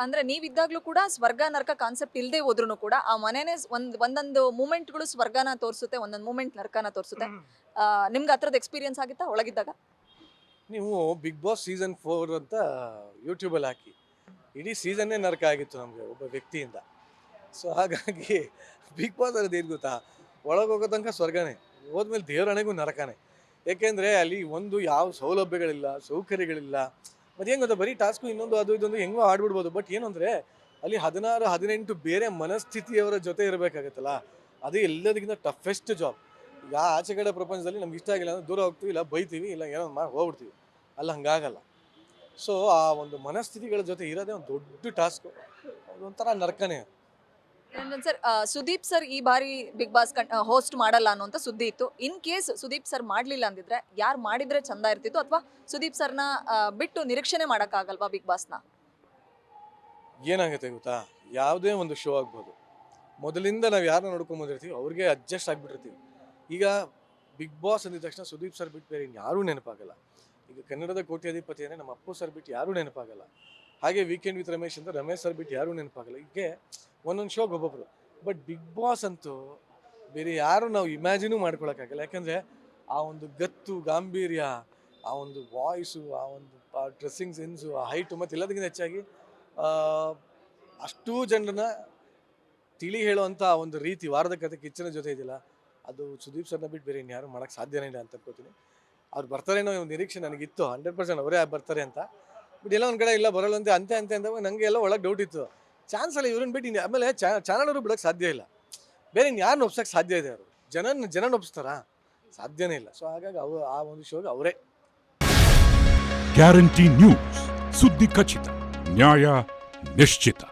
ಅಂದ್ರೆ ನೀವಿದ್ದಾಗ್ಲೂ ಕೂಡ ಸ್ವರ್ಗ ನರಕ ಕಾನ್ಸೆಪ್ಟ್ ಇಲ್ಲದೆ ಹೋದ್ರು ಕೂಡ ಆ ಮನೆನೇ ಒಂದೊಂದು ಮೂಮೆಂಟ್ಗಳು ಸ್ವರ್ಗನ ತೋರಿಸುತ್ತೆ, ಒಂದೊಂದು ಮೂಮೆಂಟ್ ನರಕನ ತೋರಿಸುತ್ತೆ. ನಿಮ್ಗೆ ಆ ಥರದ ಎಕ್ಸ್ಪೀರಿಯನ್ಸ್ ಆಗಿತ್ತಾ ಒಳಗಿದ್ದಾಗ? ನೀವು ಬಿಗ್ ಬಾಸ್ ಸೀಸನ್ 4 ಅಂತ ಯೂಟ್ಯೂಬಲ್ಲಿ ಹಾಕಿ, ಇಡೀ ಸೀಸನ್ನೇ ನರಕ ಆಗಿತ್ತು ನಮಗೆ ಒಬ್ಬ ವ್ಯಕ್ತಿಯಿಂದ. ಸೊ ಹಾಗಾಗಿ ಬಿಗ್ ಬಾಸ್ ಅನ್ನೋದು ಏನು ಗೊತ್ತಾ, ಒಳಗೆ ಹೋಗೋ ತನಕ ಸ್ವರ್ಗನೇ, ಹೋದ್ಮೇಲೆ ದೇವರಣೆಗೂ ನರಕನೇ. ಏಕೆಂದರೆ ಅಲ್ಲಿ ಒಂದು ಯಾವ ಸೌಲಭ್ಯಗಳಿಲ್ಲ, ಸೌಕರ್ಯಗಳಿಲ್ಲ. ಮತ್ತು ಏನು ಗೊತ್ತಾ, ಬರೀ ಟಾಸ್ಕು ಇನ್ನೊಂದು ಅದು ಇದೊಂದು ಹೆಂಗೋ ಆಡ್ಬಿಡ್ಬೋದು. ಬಟ್ ಏನು ಅಂದರೆ ಅಲ್ಲಿ 16-18 ಬೇರೆ ಮನಸ್ಥಿತಿಯವರ ಜೊತೆ ಇರಬೇಕಾಗತ್ತಲ್ಲ, ಅದು ಎಲ್ಲದಕ್ಕಿಂತ ಟಫೆಸ್ಟ್ ಜಾಬ್. ಈಗ ಆಚೆ ಕಡೆ ಪ್ರಪಂಚದಲ್ಲಿ ನಮ್ಗೆ ಇಷ್ಟ ಆಗಿಲ್ಲ ಅಂದರೆ ದೂರ ಹೋಗ್ತೀವಿ, ಇಲ್ಲ ಬೈತೀವಿ, ಇಲ್ಲ ಏನೋ ಮಾಡಿ ಹೋಗ್ಬಿಡ್ತೀವಿ. ಅಲ್ಲಿ ಹಂಗಾಗಲ್ಲ. ಸೊ ಆ ಒಂದು ಮನಸ್ಥಿತಿಗಳ ಜೊತೆ ಇರೋದೇ ಒಂದು ದೊಡ್ಡ ಟಾಸ್ಕು, ಅದೊಂಥರ ನರಕನೇ. ಸರ್, ಸುದೀಪ್ ಸರ್ ಈ ಬಾರಿ ಬಿಗ್ ಬಾಸ್ ಹೋಸ್ಟ್ ಮಾಡಲ್ಲ ಅನ್ನೋಂಥ ಸುದ್ದಿ ಇತ್ತು. ಇನ್ ಕೇಸ್ ಸುದೀಪ್ ಸರ್ ಮಾಡಲಿಲ್ಲ ಅಂದಿದ್ರೆ ಯಾರು ಮಾಡಿದ್ರೆ ಚಂದ ಇರ್ತಿತ್ತು, ಅಥವಾ ಸುದೀಪ್ ಸರ್ನ ಬಿಟ್ಟು ನಿರೀಕ್ಷಣೆ ಮಾಡೋಕ್ಕಾಗಲ್ವಾ ಬಿಗ್ ಬಾಸ್ನ? ಏನಾಗುತ್ತೆ ಗೊತ್ತಾ, ಯಾವುದೇ ಒಂದು ಶೋ ಆಗ್ಬೋದು, ಮೊದಲಿಂದ ನಾವು ಯಾರನ್ನ ನೋಡ್ಕೊಂಡು ಬಂದಿರ್ತೀವಿ ಅವ್ರಿಗೆ ಅಡ್ಜಸ್ಟ್ ಆಗಿಬಿಟ್ಟಿರ್ತೀವಿ. ಈಗ ಬಿಗ್ ಬಾಸ್ ಅಂದಿದ ತಕ್ಷಣ ಸುದೀಪ್ ಸರ್ ಬಿಟ್ಟು ಬೇರೆ ಯಾರೂ ನೆನಪಾಗಲ್ಲ. ಈಗ ಕನ್ನಡದ ಕೋಟ್ಯಾಧಿಪತಿ ಅಂದರೆ ನಮ್ಮ ಅಪ್ಪು ಸರ್ ಬಿಟ್ಟು ಯಾರೂ ನೆನಪಾಗಲ್ಲ. ಹಾಗೆ ವೀಕೆಂಡ್ ವಿತ್ ರಮೇಶ್ ಅಂತ ರಮೇಶ್ ಸರ್ ಬಿಟ್ಟು ಯಾರೂ ನೆನಪಾಗಲ್ಲ. ಹೀಗೆ ಒಂದೊಂದು ಶೋಗೆ ಒಬ್ಬೊಬ್ಬರು. ಬಟ್ ಬಿಗ್ ಬಾಸ್ ಅಂತೂ ಬೇರೆ ಯಾರು ನಾವು ಇಮ್ಯಾಜಿನೂ ಮಾಡ್ಕೊಳಕ್ಕಾಗಲ್ಲ. ಯಾಕೆಂದರೆ ಆ ಒಂದು ಗತ್ತು ಗಾಂಭೀರ್ಯ, ಆ ಒಂದು ವಾಯ್ಸು, ಆ ಒಂದು ಡ್ರೆಸ್ಸಿಂಗ್ ಸೆನ್ಸು, ಆ ಹೈಟು, ಮತ್ತು ಎಲ್ಲದಕ್ಕಿಂತ ಹೆಚ್ಚಾಗಿ ಅಷ್ಟೂ ಜನರನ್ನ ತಿಳಿ ಹೇಳುವಂಥ ಒಂದು ರೀತಿ, ವಾರದ ಕತೆ ಕಿಚ್ಚನ ಜೊತೆ ಇದೆಯಲ್ಲ, ಅದು ಸುದೀಪ್ ಸರ್ನ ಬಿಟ್ಟು ಬೇರೆ ಇನ್ಯಾರು ಮಾಡೋಕ್ಕೆ ಸಾಧ್ಯನೇ ಇಲ್ಲ ಅಂತ ಅನ್ಕೋತೀನಿ. ಅವ್ರು ಬರ್ತಾರೇನೋ ಒಂದು ನಿರೀಕ್ಷೆ ನನಗಿತ್ತು, 100% ಅವರೇ ಬರ್ತಾರೆ ಅಂತ. ಬಟ್ ಎಲ್ಲ ಒಂದು ಕಡೆ ಇಲ್ಲ ಬರಲ್ಲ ಅಂತೆ ಅಂದಾಗ ನನಗೆ ಎಲ್ಲ ಒಳಗೆ ಡೌಟ್ ಇತ್ತು. ಚಾನ್ಸ್ ಅಲ್ಲ ಇವ್ರನ್ನ ಬಿಟ್ಟು ಇನ್ನು ಆಮೇಲೆ ಚಾನಲ್ ಅವರು ಬಿಡೋಕ್ಕೆ ಸಾಧ್ಯ ಇಲ್ಲ. ಬೇರೆ ಇನ್ಯಾರನ್ನ ಒಪ್ಸೋಕ್ಕೆ ಸಾಧ್ಯ ಇದೆ? ಅವರು ಜನ ಒಪ್ಸ್ತಾರಾ? ಸಾಧ್ಯನೇ ಇಲ್ಲ. ಸೊ ಹಾಗಾಗಿ ಆ ಒಂದು ಶೋಗೆ ಅವರೇ. ಗ್ಯಾರಂಟಿ ನ್ಯೂಸ್, ಸುದ್ದಿ ಖಚಿತ, ನ್ಯಾಯ ನಿಶ್ಚಿತ.